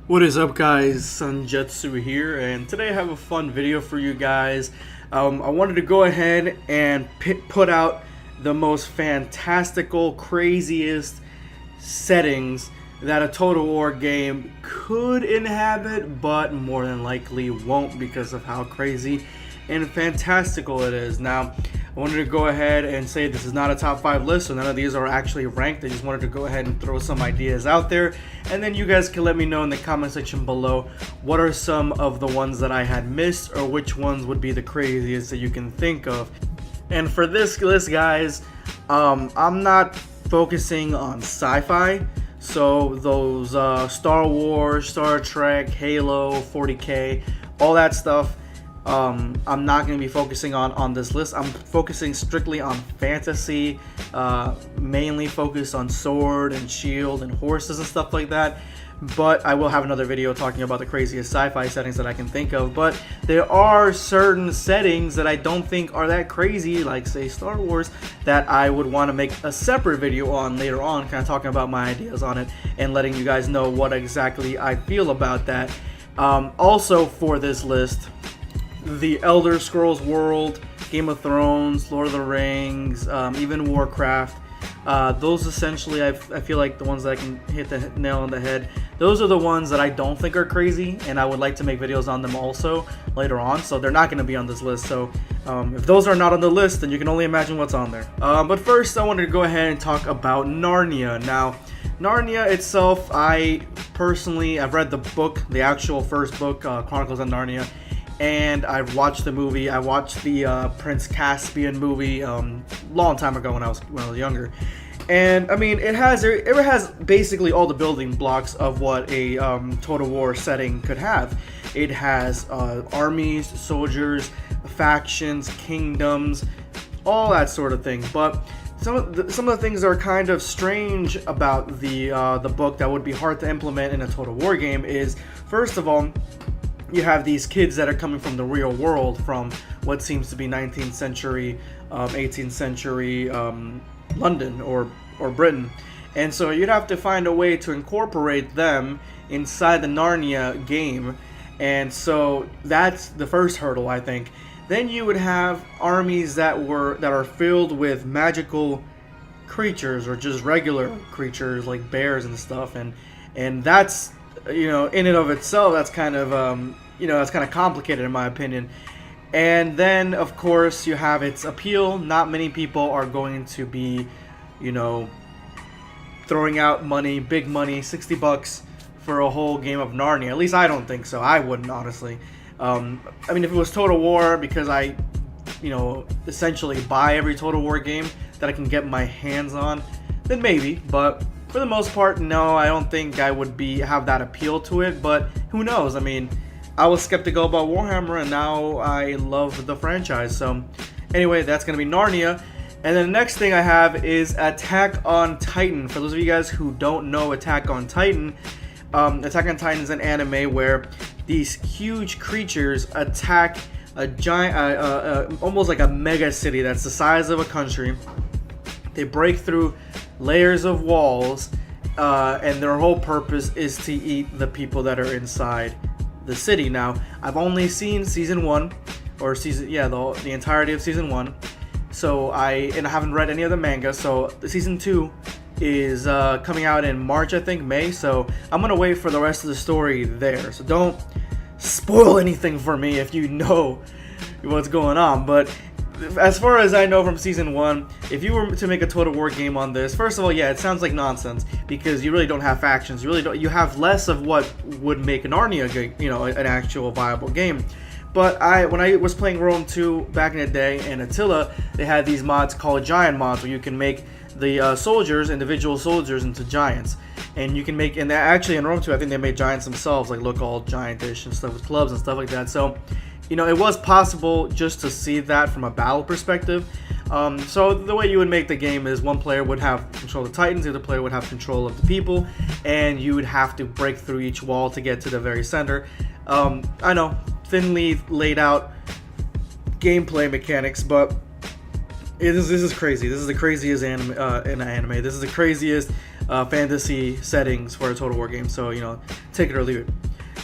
What is up, guys? Sanjutsu here, and today I have a fun video for you guys. I wanted to go ahead and put out the most fantastical, craziest settings that a Total War game could inhabit, but more than likely won't because of how crazy and fantastical it is. Now, I wanted to go ahead and say this is not a top 5 list, so none of these are actually ranked. I just wanted to go ahead and throw some ideas out there, and then you guys can let me know in the comment section below what are some of the ones that I had missed, or which ones would be the craziest that you can think of. And for this list, guys, I'm not focusing on sci-fi, so those Star Wars, Star Trek, Halo, 40K, all that stuff, I'm not going to be focusing on this list. I'm focusing strictly on fantasy, mainly focused on sword and shield and horses and stuff like that. But I will have another video talking about the craziest sci-fi settings that I can think of. But there are certain settings that I don't think are that crazy, like say Star Wars, that I would want to make a separate video on later on, kind of talking about my ideas on it and letting you guys know what exactly I feel about that. Also for this list, the Elder Scrolls world, Game of Thrones, Lord of the Rings, even Warcraft. Those essentially, I feel like the ones that I can hit the nail on the head. Those are the ones that I don't think are crazy, and I would like to make videos on them also later on. So they're not going to be on this list. So if those are not on the list, then you can only imagine what's on there. But first, I wanted to go ahead and talk about Narnia. Now, Narnia itself, I've read the book, the actual first book, Chronicles of Narnia. And I've watched the movie. I watched the Prince Caspian movie long time ago when I was younger, and I mean it has basically all the building blocks of what a Total War setting could have. It has armies, soldiers, factions, kingdoms, all that sort of thing. But some of the things that are kind of strange about the book that would be hard to implement in a Total War game is, first of all, you have these kids that are coming from the real world, from what seems to be 19th century, 18th century London or Britain. And so you'd have to find a way to incorporate them inside the Narnia game. And so that's the first hurdle, I think. Then you would have armies that are filled with magical creatures or just regular creatures like bears and stuff. And that's, in and of itself, that's kind of that's kind of complicated in my opinion. And then of course you have its appeal. Not many people are going to be throwing out money, big money, $60 for a whole game of Narnia. At least I don't think so. I wouldn't, honestly. I mean, if it was Total War, because I essentially buy every Total War game that I can get my hands on, then maybe. But for the most part, no, I don't think I would have that appeal to it, but who knows? I mean, I was skeptical about Warhammer, and now I love the franchise. So anyway, that's going to be Narnia. And then the next thing I have is Attack on Titan. For those of you guys who don't know Attack on Titan, Attack on Titan is an anime where these huge creatures attack a giant, almost like a mega city that's the size of a country. They break through layers of walls, and their whole purpose is to eat the people that are inside the city. Now, I've only seen season 1, or the entirety of season 1. So I haven't read any of the manga. So the season 2 is coming out in March, I think, May. So I'm gonna wait for the rest of the story there. So don't spoil anything for me if you know what's going on. But as far as I know from season 1, if you were to make a Total War game on this, first of all, yeah, it sounds like nonsense because you really don't have factions. You have less of what would make Narnia, an actual viable game. But when I was playing Rome 2 back in the day, and Attila, they had these mods called giant mods where you can make the individual soldiers into giants. And you can make, and actually in Rome 2, I think they made giants themselves, like look all giantish and stuff with clubs and stuff like that. So it was possible just to see that from a battle perspective. So the way you would make the game is one player would have control of the Titans, the other player would have control of the people, and you would have to break through each wall to get to the very center. I know, thinly laid out gameplay mechanics, but this is crazy. This is the craziest anime. This is the craziest fantasy settings for a Total War game. So, you know, take it or leave it.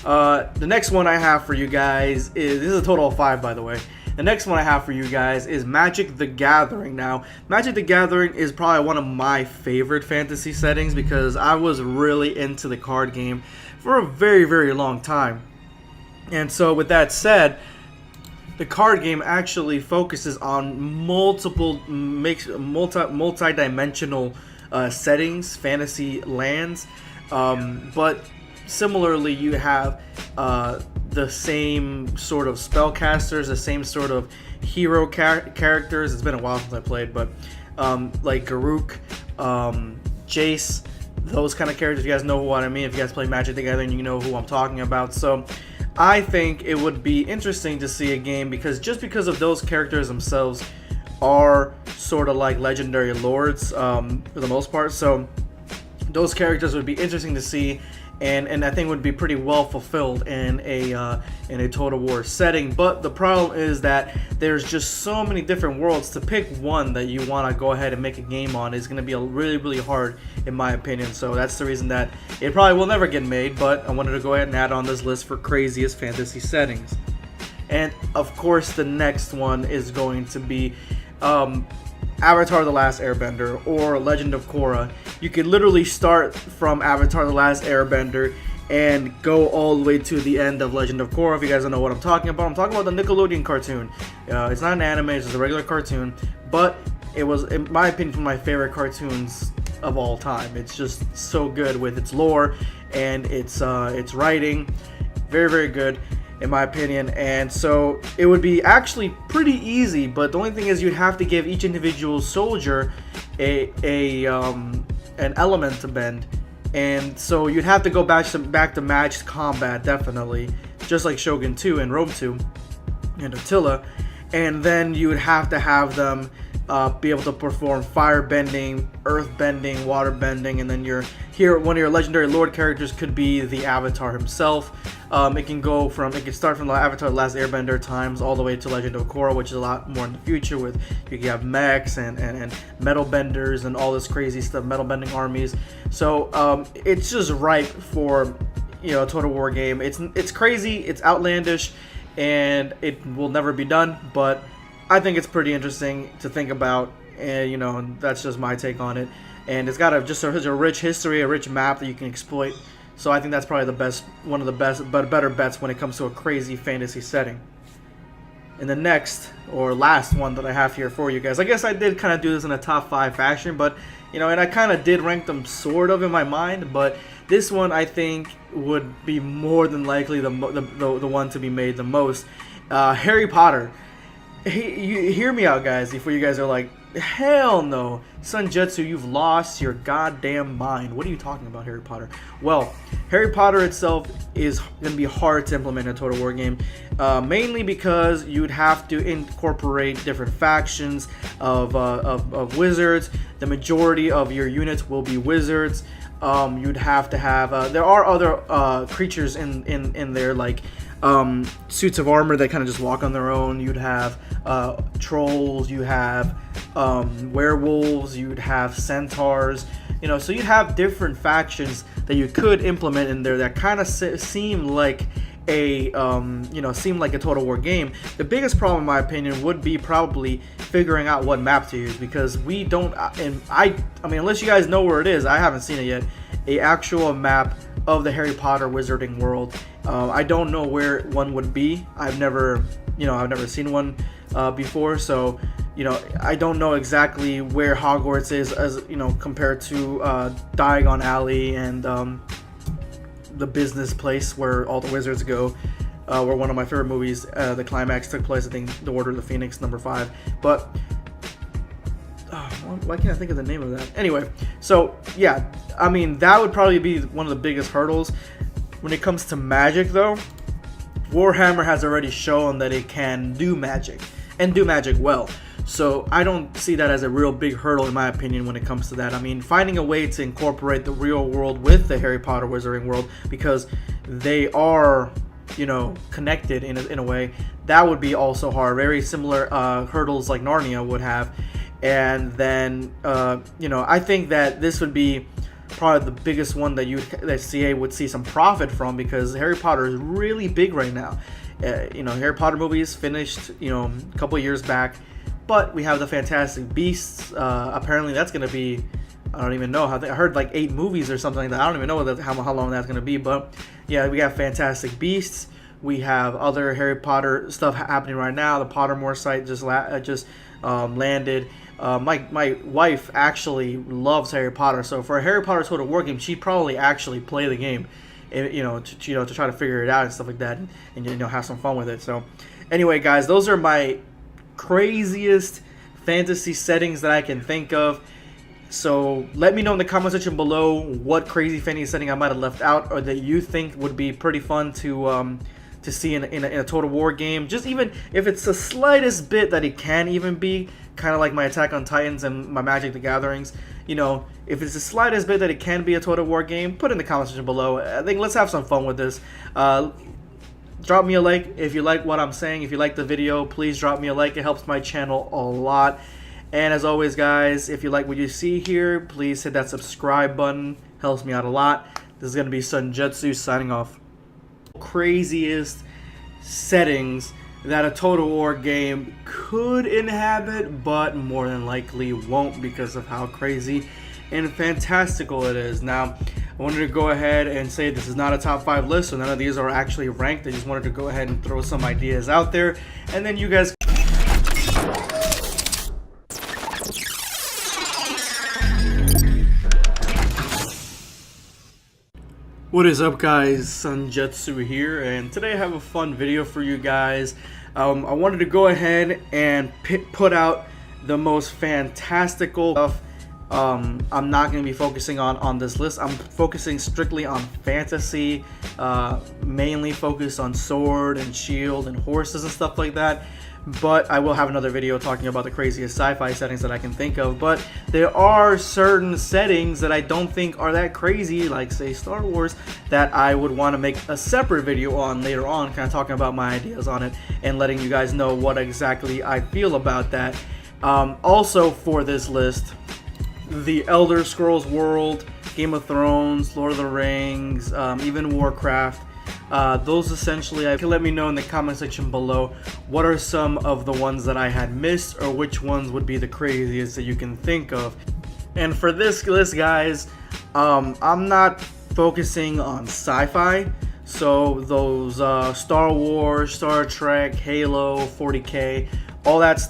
The next one I have for you guys is, this is a total of 5, by the way. The next one I have for you guys is Magic the Gathering. Now, Magic the Gathering is probably one of my favorite fantasy settings because I was really into the card game for a very, very long time. And so with that said, the card game actually focuses on multi-dimensional settings, fantasy lands, but similarly you have the same sort of spellcasters, the same sort of hero characters. It's been a while since I played, but like Garuk, Jace, those kind of characters. You guys know what I mean. If you guys play Magic together, and you know who I'm talking about. So I think it would be interesting to see a game because of those characters themselves are sort of like legendary lords for the most part. So those characters would be interesting to see. And I think would be pretty well fulfilled in a Total War setting. But the problem is that there's just so many different worlds. To pick one that you want to go ahead and make a game on is going to be really, really hard, in my opinion. So that's the reason that it probably will never get made. But I wanted to go ahead and add on this list for craziest fantasy settings. And of course, the next one is going to be Avatar: The Last Airbender or Legend of Korra. You could literally start from Avatar: The Last Airbender and go all the way to the end of Legend of Korra. If you guys don't know what I'm talking about the Nickelodeon cartoon. It's not an anime, it's just a regular cartoon, but it was, in my opinion, one of my favorite cartoons of all time. It's just so good with its lore and its writing. Very, very good, in my opinion. And so it would be actually pretty easy, but the only thing is you'd have to give each individual soldier an element to bend, and so you'd have to go back to matched combat, definitely, just like Shogun 2 and Rome 2 and Attila. And then you would have to have them be able to perform fire bending, earth bending, water bending, and then one of your legendary lord characters could be the Avatar himself. It can start from the Avatar: The Last Airbender times all the way to Legend of Korra, which is a lot more in the future. With you can have mechs and metal benders and all this crazy stuff, metal bending armies. So it's just ripe for, you know, a Total War game. It's crazy, it's outlandish, and it will never be done. But I think it's pretty interesting to think about, and you know, that's just my take on it. And it's got such a rich history, a rich map that you can exploit. So I think that's probably one of the best, but better bets when it comes to a crazy fantasy setting. And the next or last one that I have here for you guys, I guess I did kind of do this in a top 5 fashion, but you know, and I kind of did rank them sort of in my mind, but this one I think would be more than likely the one to be made the most. Harry Potter. You hear me out, guys, before you guys are like, hell no, Sunjutsu, you've lost your goddamn mind. What are you talking about, Harry Potter? Well, Harry Potter itself is going to be hard to implement in a Total War game, mainly because you'd have to incorporate different factions of wizards. The majority of your units will be wizards. You'd have to have, there are other creatures in there, like suits of armor that kind of just walk on their own. You'd have trolls, you have werewolves, you'd have centaurs, you know, so you'd have different factions that you could implement in there that kind of seem like a Total War game. The biggest problem, in my opinion, would be probably figuring out what map to use, because we don't, and I mean, unless you guys know where it is, I haven't seen it yet, a actual map of the Harry Potter wizarding world. I don't know where one would be. I've never seen one before, so you know, I don't know exactly where Hogwarts is, as you know, compared to Diagon Alley and the business place where all the wizards go. Where one of my favorite movies, the climax took place, I think, The Order of the Phoenix, number 5. But why can't I think of the name of that? Anyway, so yeah, I mean, that would probably be one of the biggest hurdles. When it comes to magic, though, Warhammer has already shown that it can do magic, and do magic well. So I don't see that as a real big hurdle, in my opinion, when it comes to that. I mean, finding a way to incorporate the real world with the Harry Potter wizarding world, because they are, you know, connected in a way, that would be also hard. Very similar hurdles like Narnia would have. And then, you know, I think that this would be probably the biggest one that CA would see some profit from, because Harry Potter is really big right now. Harry Potter movies finished, a couple years back, but we have the Fantastic Beasts. Apparently, that's going to be, I don't even know. I heard like 8 movies or something like that. I don't even know how long that's going to be. But yeah, we have Fantastic Beasts. We have other Harry Potter stuff happening right now. The Pottermore site just landed. My wife actually loves Harry Potter, so for a Harry Potter Total War game, she'd probably actually play the game, to try to figure it out and stuff like that, and have some fun with it. So, anyway, guys, those are my craziest fantasy settings that I can think of. So let me know in the comment section below what crazy fantasy setting I might have left out, or that you think would be pretty fun to see in a Total War game. Just even if it's the slightest bit that it can even be, kind of like my Attack on Titans and my Magic the Gatherings. If it's the slightest bit that it can be a Total War game, put it in the comment section below. I think let's have some fun with this. Drop me a like if you like what I'm saying. If you like the video, please drop me a like. It helps my channel a lot. And as always, guys, if you like what you see here, please hit that subscribe button. Helps me out a lot. This is going to be Sunjutsu signing off. Craziest settings that a Total War game could inhabit, but more than likely won't, because of how crazy and fantastical it is. Now, I wanted to go ahead and say this is not a top 5 list, so none of these are actually ranked. I just wanted to go ahead and throw some ideas out there, and then you guys... What is up, guys? Sunjutsu here, and today I have a fun video for you guys. I wanted to go ahead and put out the most fantastical stuff. I'm not going to be focusing on this list. I'm focusing strictly on fantasy, mainly focused on sword and shield and horses and stuff like that. But I will have another video talking about the craziest sci-fi settings that I can think of. But there are certain settings that I don't think are that crazy, like say Star Wars, that I would want to make a separate video on later on, kind of talking about my ideas on it and letting you guys know what exactly I feel about that. Also for this list, the Elder Scrolls world, Game of Thrones, Lord of the Rings, even Warcraft. Those essentially, you can let me know in the comment section below what are some of the ones that I had missed, or which ones would be the craziest that you can think of. And for this list, guys, I'm not focusing on sci-fi, so those Star Wars, Star Trek, Halo, 40K, all that stuff.